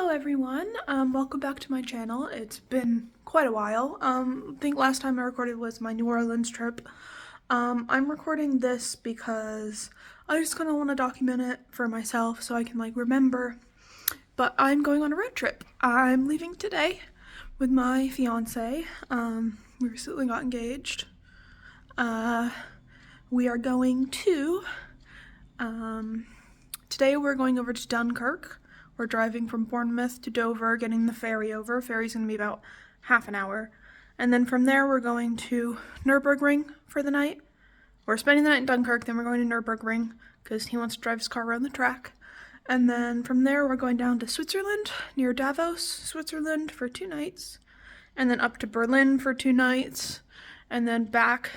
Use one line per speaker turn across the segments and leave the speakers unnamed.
Hello everyone, welcome back to my channel. It's been quite a while. I think last time I recorded was my New Orleans trip. I'm recording this because I just kind of want to document it for myself so I can remember. But I'm going on a road trip. I'm leaving today with my fiance. We recently got engaged. We are going to, today we're going over to Dunkirk. We're driving from Bournemouth to Dover, getting the ferry over. Ferry's going to be about half an hour. And then from there, we're going to Nürburgring for the night. We're spending the night in Dunkirk, then we're going to Nürburgring because he wants to drive his car around the track. And then from there, we're going down to Switzerland, near Davos, Switzerland for 2 nights. And then up to Berlin for 2 nights. And then back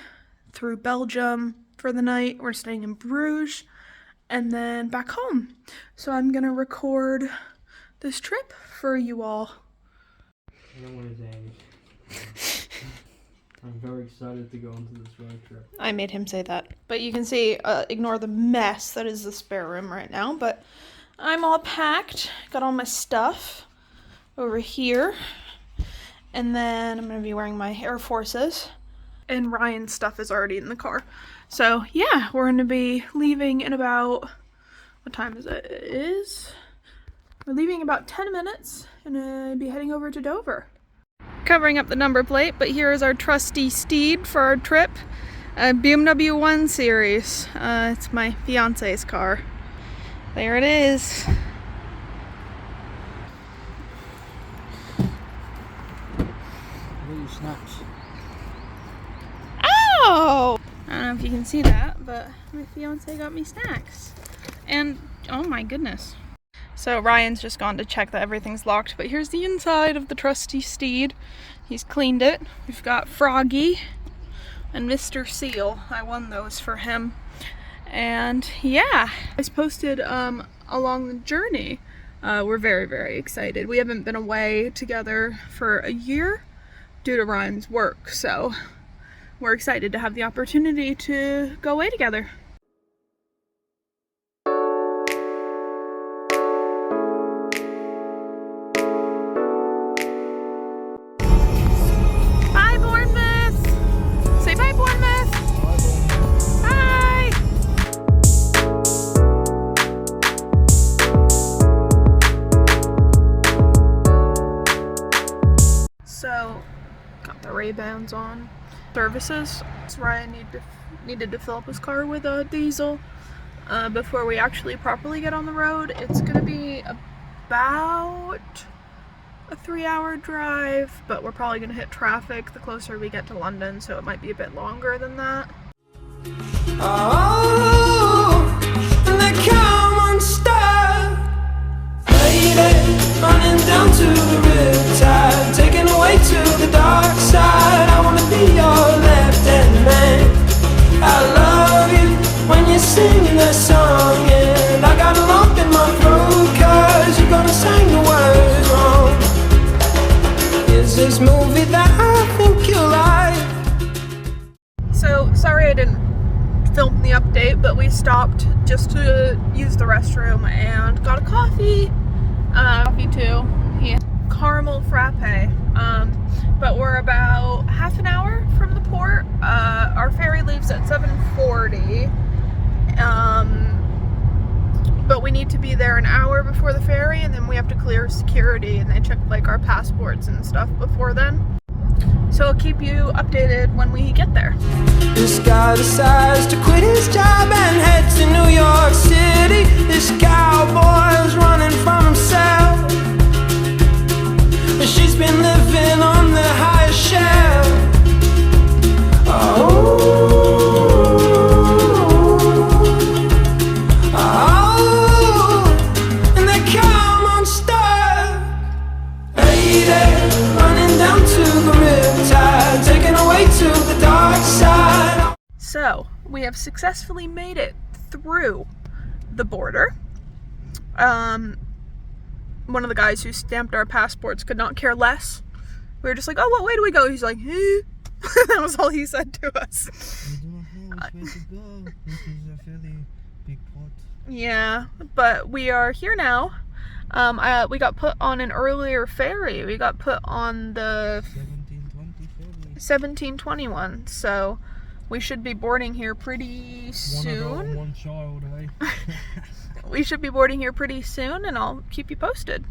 through Belgium for the night. We're staying in Bruges. And then back home. So I'm gonna record this trip for you all.
I don't want his age. I'm very excited to go into this road trip.
I made him say that. But you can see, ignore the mess that is the spare room right now. But I'm all packed. Got all my stuff over here. And then I'm gonna be wearing my Air Forces. And Ryan's stuff is already in the car. So yeah, we're gonna be leaving in about, what time is it? We're leaving in about 10 minutes and be heading over to Dover. Covering up the number plate, but here is our trusty steed for our trip. A BMW 1 Series. It's my fiance's car. There it is.
Ooh, snaps.
Oh! I don't know if you can see that, but my fiance got me snacks. And, oh my goodness. So Ryan's just gone to check that everything's locked, but here's the inside of the trusty steed. He's cleaned it. We've got Froggy and Mr. Seal. I won those for him. And yeah, I posted along the journey. We're very, very excited. We haven't been away together for a year due to Ryan's work, so we're excited to have the opportunity to go away together. Bye, Bournemouth! Say bye, Bournemouth! Bye! So, got the Ray-Bans on. Services. So Ryan needed to fill up his car with a diesel before we actually properly get on the road. It's gonna be about a 3-hour drive, but we're probably gonna hit traffic the closer we get to London, so it might be a bit longer than that.
Oh, and they come unstuck, lady, running down to the riptide, taken away to the dark side. I wanna be your left-hand man. I love you when you're singing that song, and I got a lump in my throat 'cause you're gonna sing the words wrong. Is this movie that I think you like?
So, sorry I didn't film the update, but we stopped just to use the restroom and got a coffee. Coffee too. Yeah. Caramel frappe. But we're about half an hour from the port. Our ferry leaves at 7:40. But we need to be there an hour before the ferry, and then we have to clear security, and they check our passports and stuff before then. So I'll keep you updated when we get there.
This guy decides to quit his job and head to New York City. This cowboy's running from himself. She's been living on the highest shelf. Oh, and they come unstuck, lady, running down to the riptide, taken away to the dark side.
So, we have successfully made it through the border. One of the guys who stamped our passports could not care less. We were just like, oh, what way do we go? He's like, eh. That was all he said to us.
We don't know which way to go. This is a fairly big pot.
Yeah, but we are here now. We got put on an earlier ferry. We got put on the 1721, so we should be boarding here pretty soon.
One child, eh?
We should be boarding here pretty soon, and I'll keep you posted.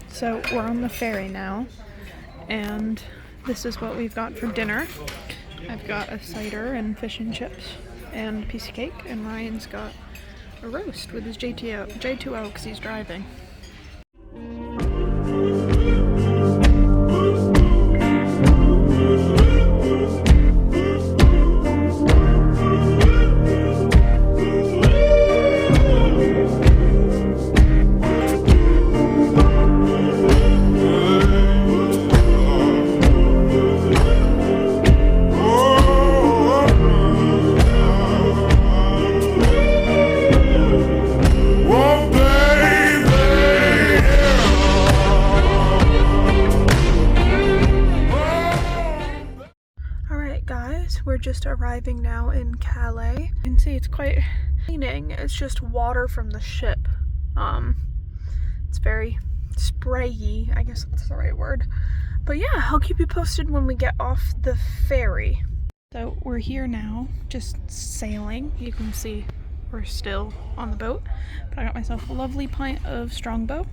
So we're on the ferry now, and this is what we've got for dinner. I've got a cider and fish and chips and a piece of cake, and Ryan's got a roast with his J2O because he's driving. We're just arriving now in Calais. You can see it's quite raining. It's just water from the ship. It's very sprayy, I guess that's the right word. But yeah, I'll keep you posted when we get off the ferry. So we're here now, just sailing. You can see we're still on the boat. But I got myself a lovely pint of Strongbow.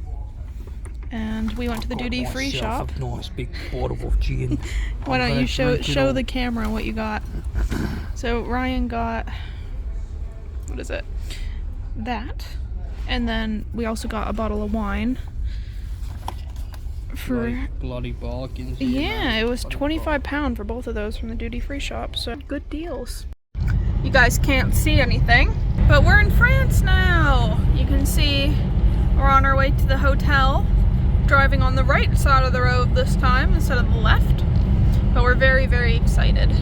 And we went to the duty-free shop.
A nice big bottle of gin.
Why don't you show the camera what you got? So Ryan got, what is it? That. And then we also got a bottle of wine. For
bloody bargains.
Yeah, it was £25 for both of those from the duty-free shop. So good deals. You guys can't see anything, but we're in France now. You can see we're on our way to the hotel. Driving on the right side of the road this time instead of the left, but we're very, very excited.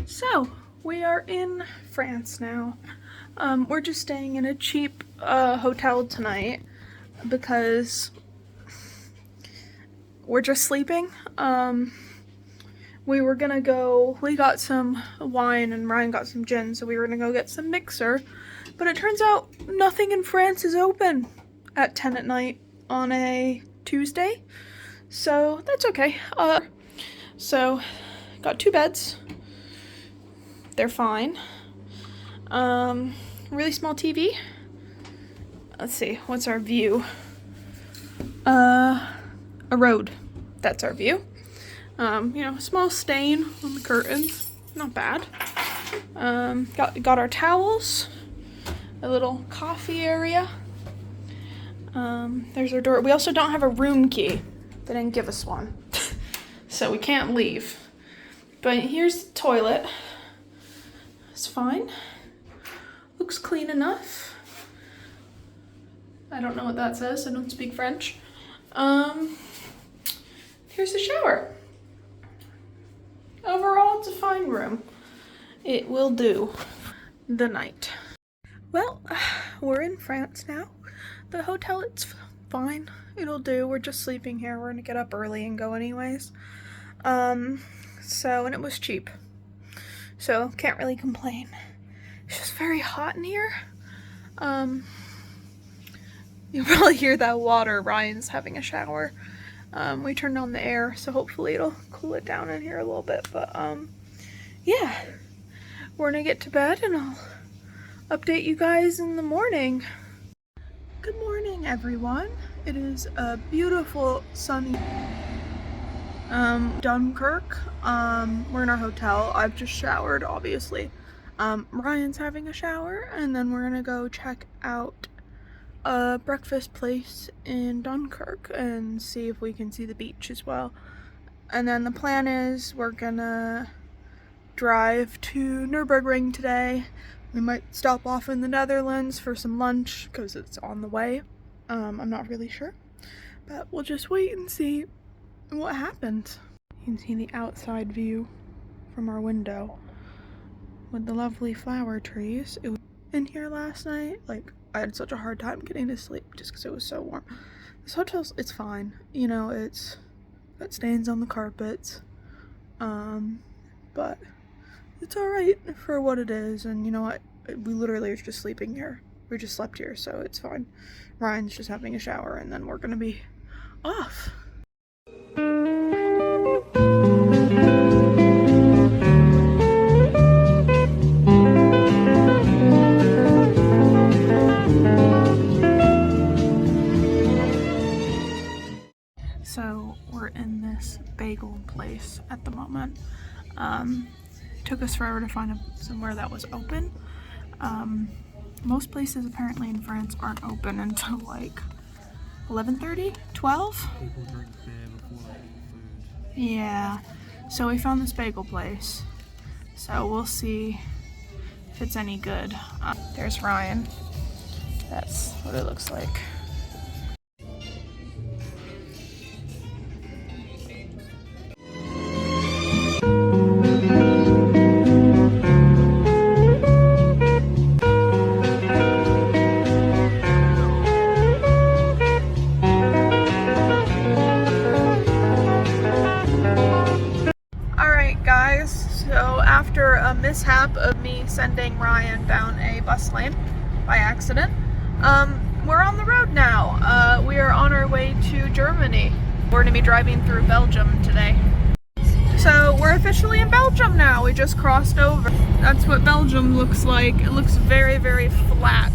So we are in France now. We're just staying in a cheap hotel tonight because we're just sleeping. We got some wine and Ryan got some gin, so we were gonna go get some mixer, but it turns out nothing in France is open at 10 at night on a Tuesday, so that's okay. So got 2 beds. They're fine. Really small TV. Let's see, what's our view? A road. That's our view. You know, a small stain on the curtains. Not bad. Got our towels. A little coffee area. There's our door. We also don't have a room key. They didn't give us one. So we can't leave. But here's the toilet. It's fine. Looks clean enough. I don't know what that says. I don't speak French. Here's the shower. Overall, it's a fine room. It will do the night. Well, we're in France now. The hotel, it's fine. It'll do. We're just sleeping here. We're gonna get up early and go anyways. And it was cheap. So, can't really complain. It's just very hot in here. You'll probably hear that water. Ryan's having a shower. We turned on the air, so hopefully it'll cool it down in here a little bit. But, yeah. We're gonna get to bed and I'll update you guys in the morning. Good morning, everyone. It is a beautiful sunny Dunkirk. We're in our hotel. I've just showered, obviously. Ryan's having a shower, and then we're gonna go check out a breakfast place in Dunkirk and see if we can see the beach as well. And then the plan is we're gonna drive to Nürburgring today. We might stop off in the Netherlands for some lunch because it's on the way. I'm not really sure, but we'll just wait and see what happens. You can see the outside view from our window with the lovely flower trees. It was in here last night, like I had such a hard time getting to sleep just because it was so warm. This hotel's, it's fine. You know, it's got stains on the carpets. But it's alright for what it is. And you know what? We literally are just sleeping here. We just slept here, so it's fine. Ryan's just having a shower and then we're gonna be off. So we're in this bagel place at the moment. Took us forever to find somewhere that was open. Most places apparently in France aren't open until like 11:30, 12?
People drink beer before they eat food.
Yeah, so we found this bagel place. So we'll see if it's any good. There's Ryan. That's what it looks like. After a mishap of me sending Ryan down a bus lane by accident, we're on the road now. We are on our way to Germany. We're going to be driving through Belgium today. So we're officially in Belgium now. We just crossed over. That's what Belgium looks like. It looks very, very flat.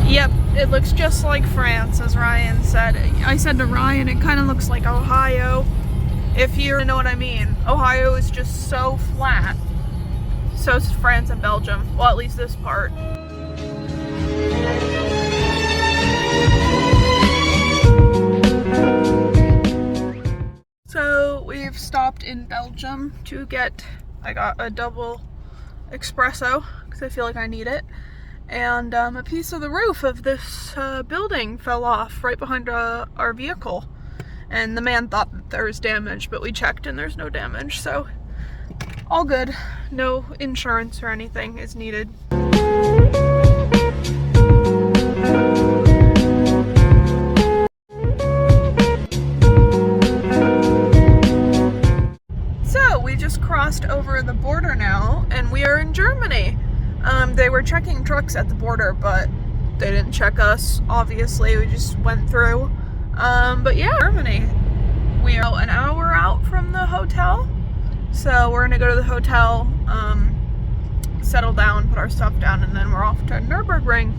Yep, it looks just like France, as Ryan said. I said to Ryan, it kind of looks like Ohio. If you know what I mean. Ohio is just so flat. So is France and Belgium. Well, at least this part. So we've stopped in Belgium to get, I got a double espresso because I feel like I need it. And a piece of the roof of this building fell off right behind our vehicle. And the man thought that there was damage, but we checked and there's no damage, so all good. No insurance or anything is needed. So we just crossed over the border now and we are in Germany. They were checking trucks at the border, but they didn't check us, obviously. We just went through. But yeah, Germany. We are an hour out from the hotel. So we're gonna go to the hotel, settle down, put our stuff down, and then we're off to Nürburgring.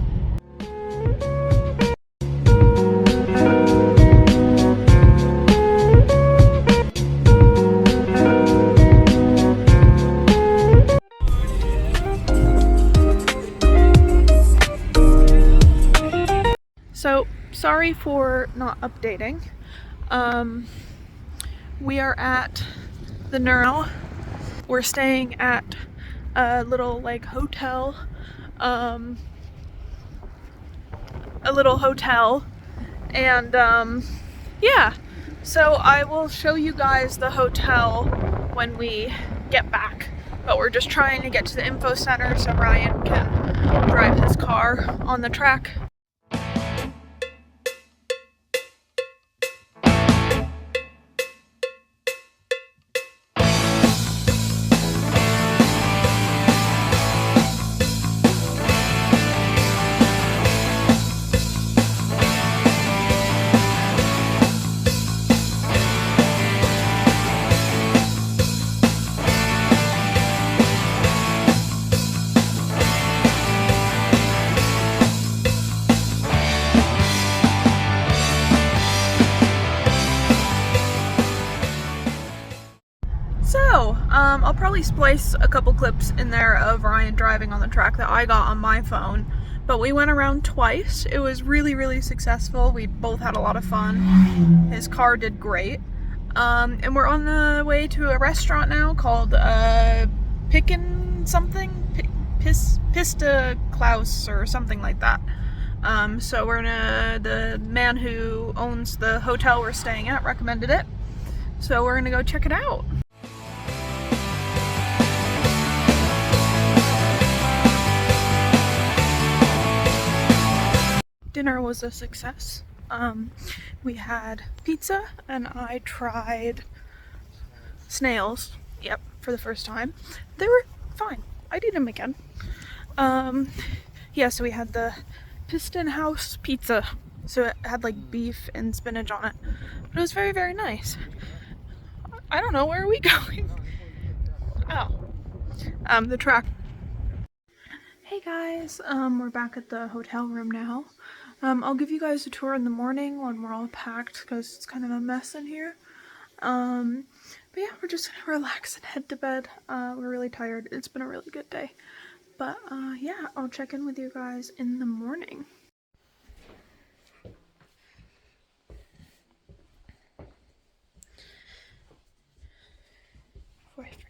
So, sorry for not updating. We are at the Nürburgring. We're staying at a little like hotel, and yeah, so I will show you guys the hotel when we get back, but we're just trying to get to the info center so Ryan can drive his car on the track. So, I'll probably splice a couple clips in there of Ryan driving on the track that I got on my phone, but we went around twice. It was really, really successful. We both had a lot of fun. His car did great. And we're on the way to a restaurant now called Pickin' something? Pista Klaus or something like that. So the man who owns the hotel we're staying at recommended it. So we're gonna go check it out. dinner was a success. We had pizza and I tried snails, yep, for the first time. They were fine. I'd eat them again. Yeah, so we had the Piston House pizza. So it had like beef and spinach on it. But it was very, very nice. I don't know, where are we going? Oh. The track. Hey guys, we're back at the hotel room now. I'll give you guys a tour in the morning when we're all packed because it's kind of a mess in here. But yeah, we're just gonna relax and head to bed. We're really tired. It's been a really good day. But yeah, I'll check in with you guys in the morning. Before I forget.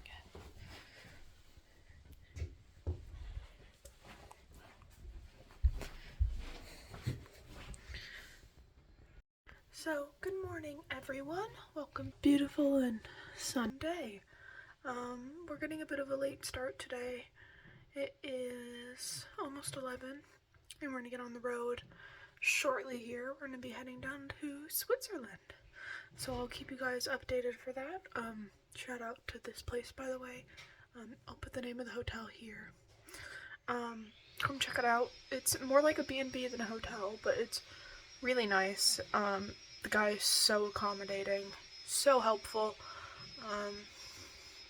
So, good morning everyone. Welcome. Beautiful and sunny day. We're getting a bit of a late start today. It is almost 11 and we're gonna get on the road shortly here. We're gonna be heading down to Switzerland. So I'll keep you guys updated for that. Shout out to this place, by the way. I'll put the name of the hotel here. Come check it out. It's more like a B&B than a hotel, but it's really nice. The guy is so accommodating, so helpful.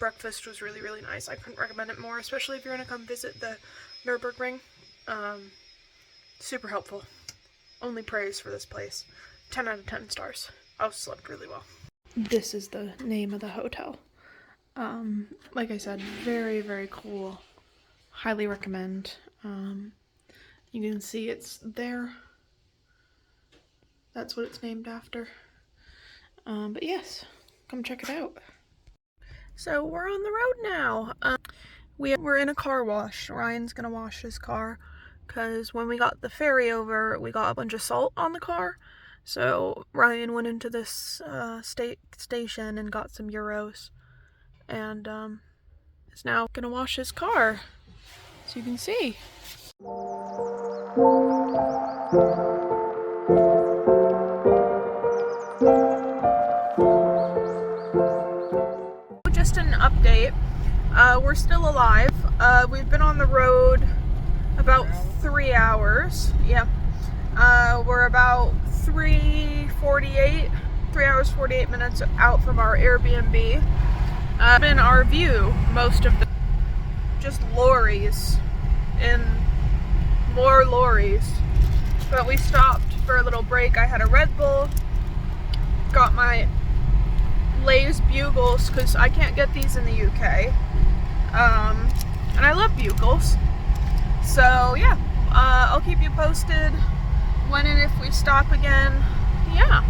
Breakfast was really, really nice. I couldn't recommend it more, especially if you're gonna come visit the Nürburgring. Super helpful. Only praise for this place. 10 out of 10 stars. I slept really well. This is the name of the hotel. Like I said, very, very cool. Highly recommend. You can see it's there. That's what it's named after. But yes, come check it out. So we're on the road now. We're in a car wash. Ryan's gonna wash his car because when we got the ferry over, we got a bunch of salt on the car. So Ryan went into this station and got some euros, and is now gonna wash his car, so you can see. Just an update. We're still alive. We've been on the road about 3 hours. Yeah. We're about 3 hours 48 minutes out from our Airbnb. In our view, most of the just lorries and more lorries. But we stopped for a little break. I had a Red Bull, got my Lay's Bugles because I can't get these in the UK, and I love Bugles. So yeah, I'll keep you posted when and if we stop again. Yeah.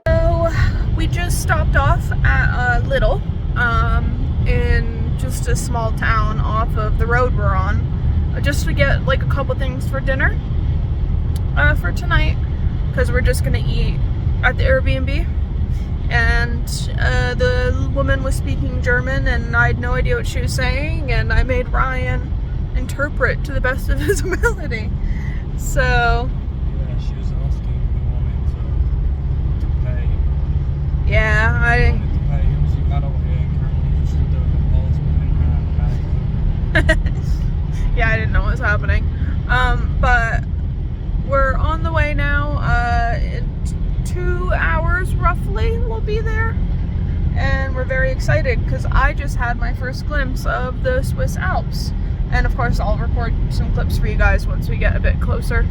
So we just stopped off at Lidl, in just a small town off of the road we're on, just to get like a couple things for dinner for tonight, because we're just gonna eat at the Airbnb. And the woman was speaking German and I had no idea what she was saying, and I made Ryan interpret to the best of his ability. So
Yeah, she was asking who wanted to pay.
yeah, I
Wanted to pay. It was you adult here and Caroline just stood there with a passport in hand paying.
yeah, I didn't know what was happening. But we're on the way now. In 2 hours roughly we'll be there, and we're very excited because I just had my first glimpse of the Swiss Alps, and of course I'll record some clips for you guys once we get a bit closer.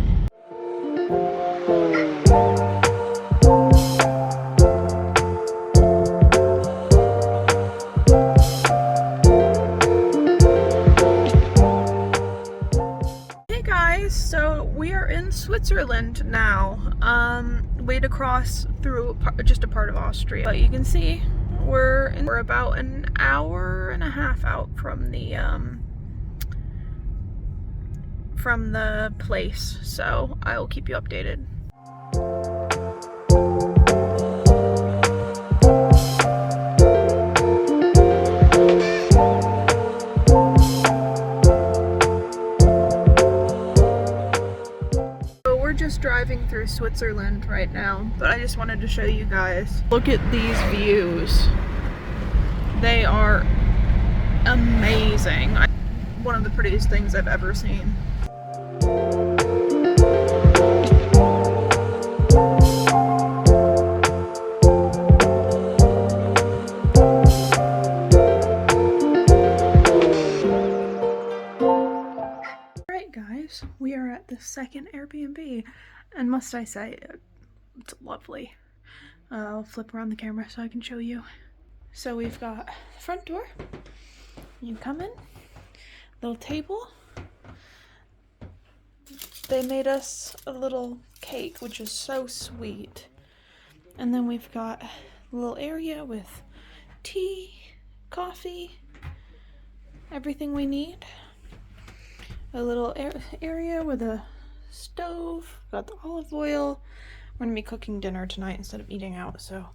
So we are in Switzerland now. We had to cross through just a part of Austria, but you can see we're about an hour and a half out from the place. So I will keep you updated. driving through Switzerland right now, but I just wanted to show you guys. Look at these views. They are amazing. One of the prettiest things I've ever seen. Guys, we are at the second Airbnb, and must I say, it's lovely. I'll flip around the camera so I can show you. So we've got the front door. You come in, little table. They made us a little cake, which is so sweet. And then we've got a little area with tea, coffee, everything we need. A little area with a stove, got the olive oil. We're gonna be cooking dinner tonight instead of eating out, so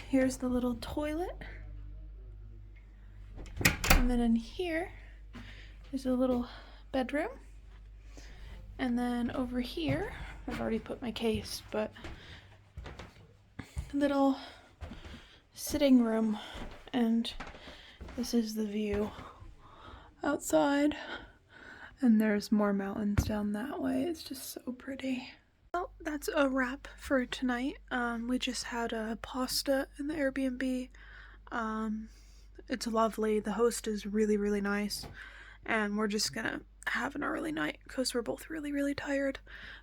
here's the little toilet. And then in here is a little bedroom. And then over here, I've already put my case, but little sitting room, and this is the view outside. And there's more mountains down that way. It's just so pretty. Well, that's a wrap for tonight. We just had a pasta in the Airbnb. It's lovely. The host is really, really nice. And we're just gonna have an early night because we're both really, really tired.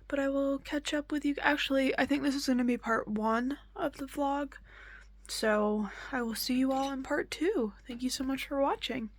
But I will catch up with you. Actually, I think this is gonna be part 1 of the vlog. So I will see you all in part 2. Thank you so much for watching.